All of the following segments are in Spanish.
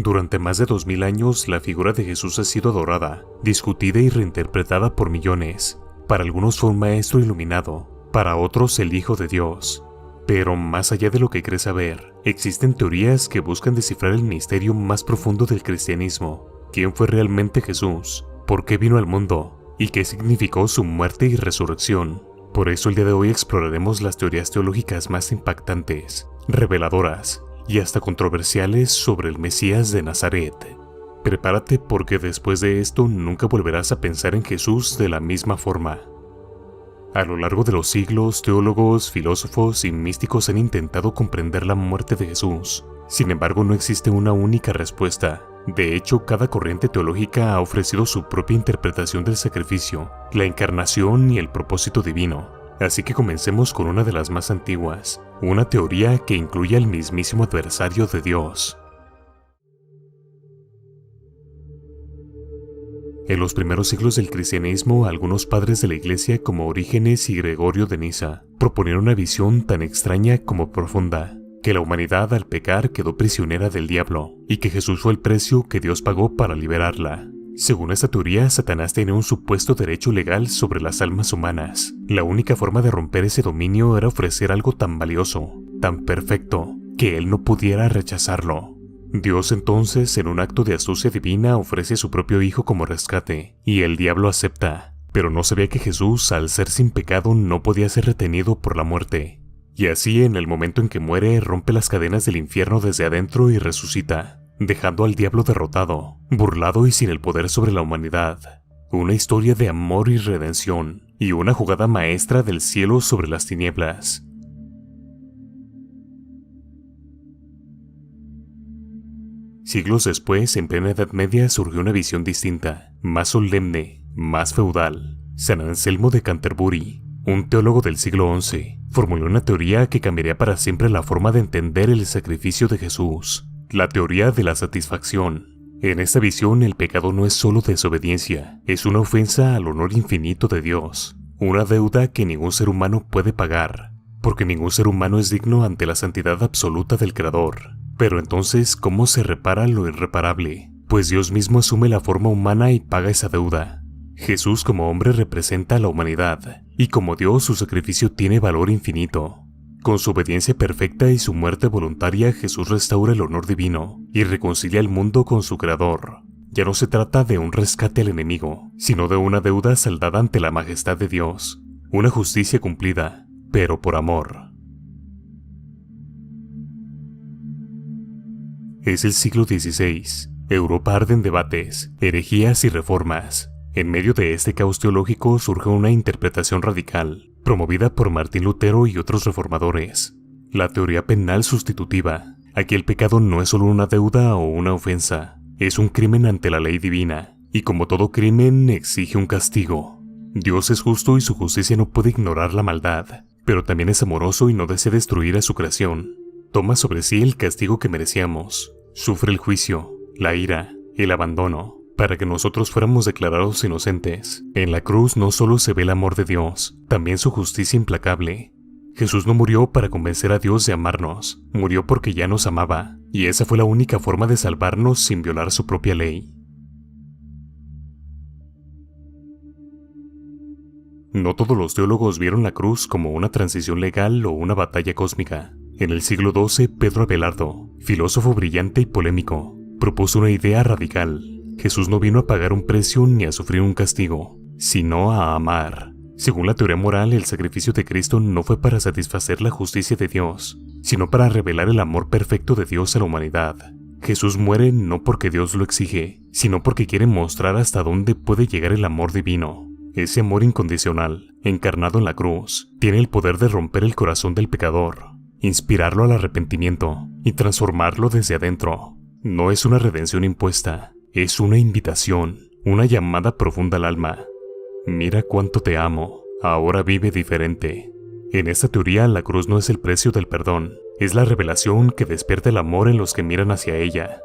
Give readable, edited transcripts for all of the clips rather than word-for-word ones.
Durante más de 2000 años, la figura de Jesús ha sido adorada, discutida y reinterpretada por millones. Para algunos fue un maestro iluminado, para otros el Hijo de Dios. Pero más allá de lo que crees saber, existen teorías que buscan descifrar el misterio más profundo del cristianismo. ¿Quién fue realmente Jesús? ¿Por qué vino al mundo? ¿Y qué significó su muerte y resurrección? Por eso el día de hoy exploraremos las teorías teológicas más impactantes, reveladoras y hasta controversiales sobre el Mesías de Nazaret. Prepárate porque después de esto nunca volverás a pensar en Jesús de la misma forma. A lo largo de los siglos, teólogos, filósofos y místicos han intentado comprender la muerte de Jesús. Sin embargo, no existe una única respuesta. De hecho, cada corriente teológica ha ofrecido su propia interpretación del sacrificio, la encarnación y el propósito divino. Así que comencemos con una de las más antiguas, una teoría que incluye al mismísimo adversario de Dios. En los primeros siglos del cristianismo, algunos padres de la iglesia como Orígenes y Gregorio de Nisa proponieron una visión tan extraña como profunda, que la humanidad al pecar quedó prisionera del diablo y que Jesús fue el precio que Dios pagó para liberarla. Según esta teoría, Satanás tenía un supuesto derecho legal sobre las almas humanas. La única forma de romper ese dominio era ofrecer algo tan valioso, tan perfecto, que él no pudiera rechazarlo. Dios entonces, en un acto de astucia divina, ofrece a su propio hijo como rescate, y el diablo acepta. Pero no sabía que Jesús, al ser sin pecado, no podía ser retenido por la muerte. Y así, en el momento en que muere, rompe las cadenas del infierno desde adentro y resucita, dejando al diablo derrotado, burlado y sin el poder sobre la humanidad. Una historia de amor y redención, y una jugada maestra del cielo sobre las tinieblas. Siglos después, en plena Edad Media, surgió una visión distinta, más solemne, más feudal. San Anselmo de Canterbury, un teólogo del siglo XI, formuló una teoría que cambiaría para siempre la forma de entender el sacrificio de Jesús. La teoría de la satisfacción. En esta visión, el pecado no es solo desobediencia, es una ofensa al honor infinito de Dios, una deuda que ningún ser humano puede pagar, porque ningún ser humano es digno ante la santidad absoluta del Creador. Pero entonces, ¿cómo se repara lo irreparable? Pues Dios mismo asume la forma humana y paga esa deuda. Jesús como hombre representa a la humanidad, y como Dios su sacrificio tiene valor infinito. Con su obediencia perfecta y su muerte voluntaria, Jesús restaura el honor divino y reconcilia el mundo con su Creador. Ya no se trata de un rescate al enemigo, sino de una deuda saldada ante la majestad de Dios, una justicia cumplida, pero por amor. Es el siglo XVI. Europa arde en debates, herejías y reformas. En medio de este caos teológico surge una interpretación radical, promovida por Martín Lutero y otros reformadores. La teoría penal sustitutiva. Aquí el pecado no es solo una deuda o una ofensa, es un crimen ante la ley divina, y como todo crimen exige un castigo. Dios es justo y su justicia no puede ignorar la maldad, pero también es amoroso y no desea destruir a su creación. Toma sobre sí el castigo que merecíamos, sufre el juicio, la ira, el abandono, para que nosotros fuéramos declarados inocentes. En la cruz no solo se ve el amor de Dios, también su justicia implacable. Jesús no murió para convencer a Dios de amarnos, murió porque ya nos amaba, y esa fue la única forma de salvarnos sin violar su propia ley. No todos los teólogos vieron la cruz como una transición legal o una batalla cósmica. En el siglo XII, Pedro Abelardo, filósofo brillante y polémico, propuso una idea radical. Jesús no vino a pagar un precio ni a sufrir un castigo, sino a amar. Según la teoría moral, el sacrificio de Cristo no fue para satisfacer la justicia de Dios, sino para revelar el amor perfecto de Dios a la humanidad. Jesús muere no porque Dios lo exige, sino porque quiere mostrar hasta dónde puede llegar el amor divino. Ese amor incondicional, encarnado en la cruz, tiene el poder de romper el corazón del pecador, inspirarlo al arrepentimiento y transformarlo desde adentro. No es una redención impuesta, es una invitación, una llamada profunda al alma. Mira cuánto te amo, ahora vive diferente. En esta teoría, la cruz no es el precio del perdón, es la revelación que despierta el amor en los que miran hacia ella.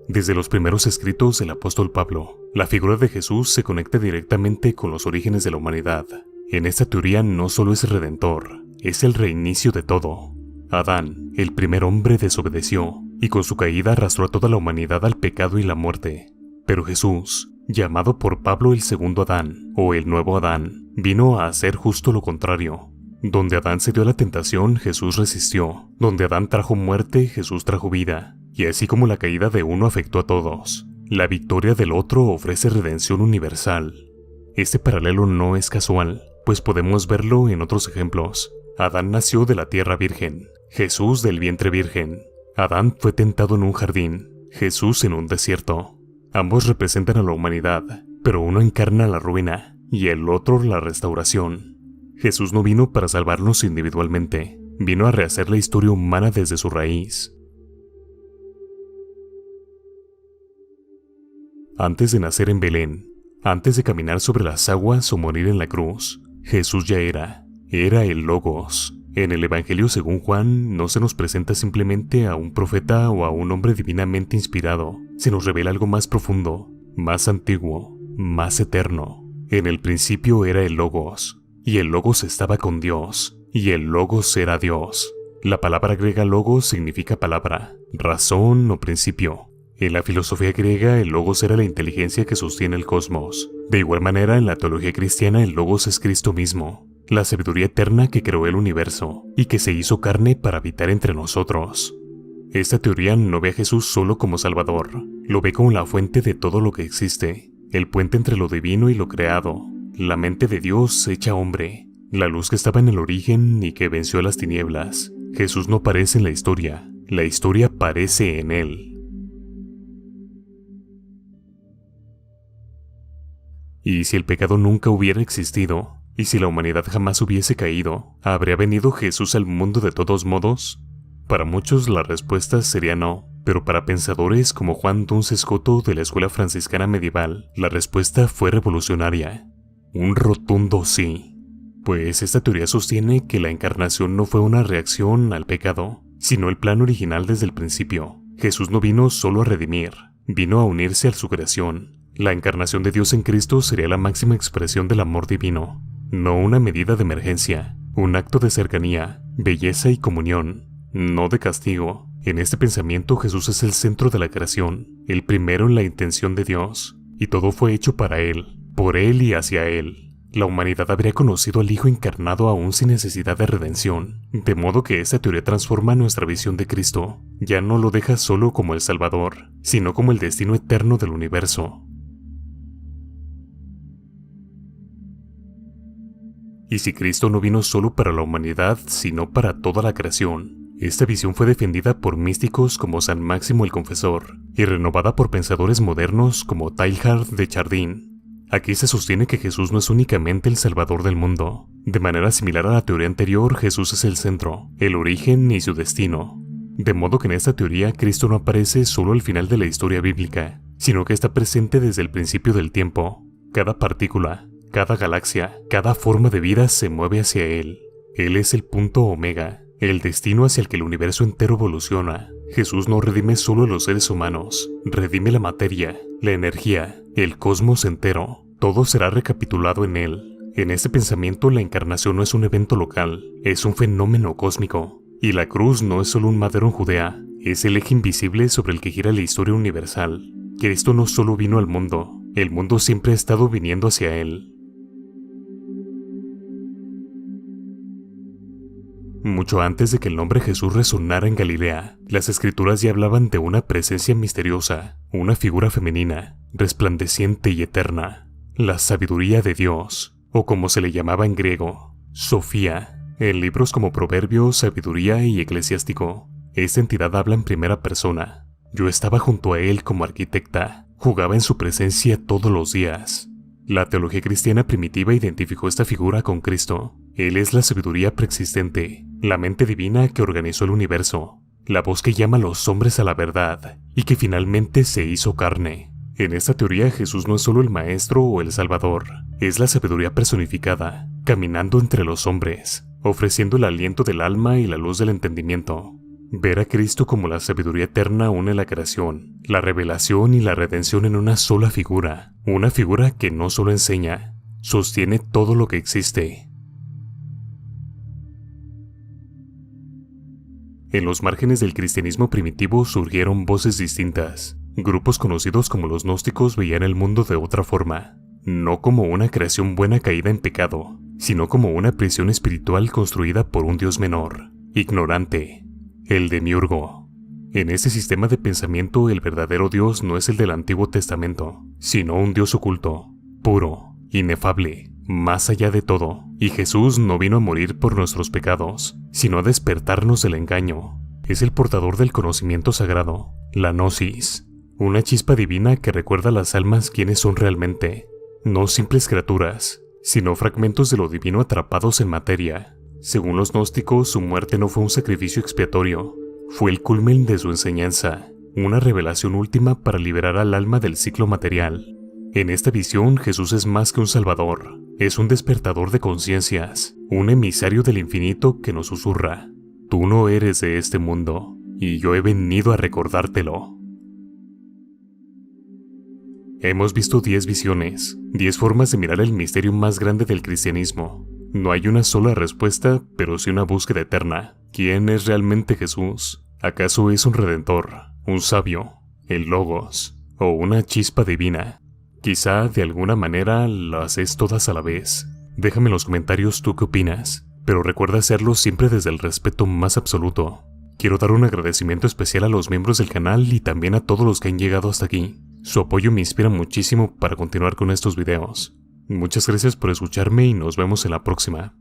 Desde los primeros escritos del apóstol Pablo, la figura de Jesús se conecta directamente con los orígenes de la humanidad. En esta teoría no solo es redentor, es el reinicio de todo. Adán, el primer hombre, desobedeció, y con su caída arrastró a toda la humanidad al pecado y la muerte. Pero Jesús, llamado por Pablo el segundo Adán, o el nuevo Adán, vino a hacer justo lo contrario. Donde Adán se dio a la tentación, Jesús resistió. Donde Adán trajo muerte, Jesús trajo vida. Y así como la caída de uno afectó a todos, la victoria del otro ofrece redención universal. Este paralelo no es casual, pues podemos verlo en otros ejemplos. Adán nació de la tierra virgen, Jesús del vientre virgen. Adán fue tentado en un jardín, Jesús en un desierto. Ambos representan a la humanidad, pero uno encarna la ruina y el otro la restauración. Jesús no vino para salvarnos individualmente, vino a rehacer la historia humana desde su raíz. Antes de nacer en Belén, antes de caminar sobre las aguas o morir en la cruz, Jesús ya era el Logos. En el Evangelio según Juan no se nos presenta simplemente a un profeta o a un hombre divinamente inspirado, se nos revela algo más profundo, más antiguo, más eterno. En el principio era el Logos, y el Logos estaba con Dios, y el Logos era Dios. La palabra griega Logos significa palabra, razón o principio. En la filosofía griega, el Logos era la inteligencia que sostiene el cosmos. De igual manera, en la teología cristiana, el Logos es Cristo mismo, la sabiduría eterna que creó el universo y que se hizo carne para habitar entre nosotros. Esta teoría no ve a Jesús solo como Salvador, lo ve como la fuente de todo lo que existe, el puente entre lo divino y lo creado, la mente de Dios hecha hombre, la luz que estaba en el origen y que venció a las tinieblas. Jesús no aparece en la historia aparece en él. Y si el pecado nunca hubiera existido, y si la humanidad jamás hubiese caído, ¿habría venido Jesús al mundo de todos modos? Para muchos la respuesta sería no, pero para pensadores como Juan Duns Scoto de la escuela franciscana medieval, la respuesta fue revolucionaria. Un rotundo sí. Pues esta teoría sostiene que la encarnación no fue una reacción al pecado, sino el plan original desde el principio. Jesús no vino solo a redimir, vino a unirse a su creación. La encarnación de Dios en Cristo sería la máxima expresión del amor divino, no una medida de emergencia, un acto de cercanía, belleza y comunión, no de castigo. En este pensamiento Jesús es el centro de la creación, el primero en la intención de Dios, y todo fue hecho para Él, por Él y hacia Él. La humanidad habría conocido al Hijo encarnado aún sin necesidad de redención, de modo que esta teoría transforma nuestra visión de Cristo. Ya no lo deja solo como el Salvador, sino como el destino eterno del universo. Y si Cristo no vino solo para la humanidad, sino para toda la creación, esta visión fue defendida por místicos como San Máximo el Confesor, y renovada por pensadores modernos como Teilhard de Chardin. Aquí se sostiene que Jesús no es únicamente el Salvador del mundo. De manera similar a la teoría anterior, Jesús es el centro, el origen y su destino. De modo que en esta teoría, Cristo no aparece solo al final de la historia bíblica, sino que está presente desde el principio del tiempo. Cada partícula, cada galaxia, cada forma de vida se mueve hacia Él. Él es el punto omega, el destino hacia el que el universo entero evoluciona. Jesús no redime solo a los seres humanos, redime la materia, la energía, el cosmos entero. Todo será recapitulado en Él. En este pensamiento, la encarnación no es un evento local, es un fenómeno cósmico. Y la cruz no es solo un madero en Judea, es el eje invisible sobre el que gira la historia universal. Cristo no solo vino al mundo, el mundo siempre ha estado viniendo hacia Él. Mucho antes de que el nombre Jesús resonara en Galilea, las escrituras ya hablaban de una presencia misteriosa, una figura femenina, resplandeciente y eterna, la sabiduría de Dios, o como se le llamaba en griego, Sofía. En libros como Proverbios, Sabiduría y Eclesiástico, esta entidad habla en primera persona. Yo estaba junto a él como arquitecta, jugaba en su presencia todos los días. La teología cristiana primitiva identificó esta figura con Cristo. Él es la sabiduría preexistente, la mente divina que organizó el universo, la voz que llama a los hombres a la verdad y que finalmente se hizo carne. En esta teoría, Jesús no es solo el Maestro o el Salvador, es la sabiduría personificada, caminando entre los hombres, ofreciendo el aliento del alma y la luz del entendimiento. Ver a Cristo como la sabiduría eterna une la creación, la revelación y la redención en una sola figura, una figura que no solo enseña, sostiene todo lo que existe. En los márgenes del cristianismo primitivo surgieron voces distintas. Grupos conocidos como los gnósticos veían el mundo de otra forma, no como una creación buena caída en pecado, sino como una prisión espiritual construida por un Dios menor, ignorante, el demiurgo. En este sistema de pensamiento, el verdadero Dios no es el del Antiguo Testamento, sino un Dios oculto, puro, inefable, más allá de todo. Y Jesús no vino a morir por nuestros pecados, sino a despertarnos del engaño. Es el portador del conocimiento sagrado, la gnosis, una chispa divina que recuerda a las almas quiénes son realmente, no simples criaturas, sino fragmentos de lo divino atrapados en materia. Según los gnósticos, su muerte no fue un sacrificio expiatorio, fue el culmen de su enseñanza, una revelación última para liberar al alma del ciclo material. En esta visión, Jesús es más que un salvador, es un despertador de conciencias, un emisario del infinito que nos susurra: tú no eres de este mundo, y yo he venido a recordártelo. Hemos visto 10 visiones, 10 formas de mirar el misterio más grande del cristianismo. No hay una sola respuesta, pero sí una búsqueda eterna. ¿Quién es realmente Jesús? ¿Acaso es un redentor, un sabio, el Logos, o una chispa divina? Quizá de alguna manera las es todas a la vez. Déjame en los comentarios tú qué opinas, pero recuerda hacerlo siempre desde el respeto más absoluto. Quiero dar un agradecimiento especial a los miembros del canal y también a todos los que han llegado hasta aquí. Su apoyo me inspira muchísimo para continuar con estos videos. Muchas gracias por escucharme y nos vemos en la próxima.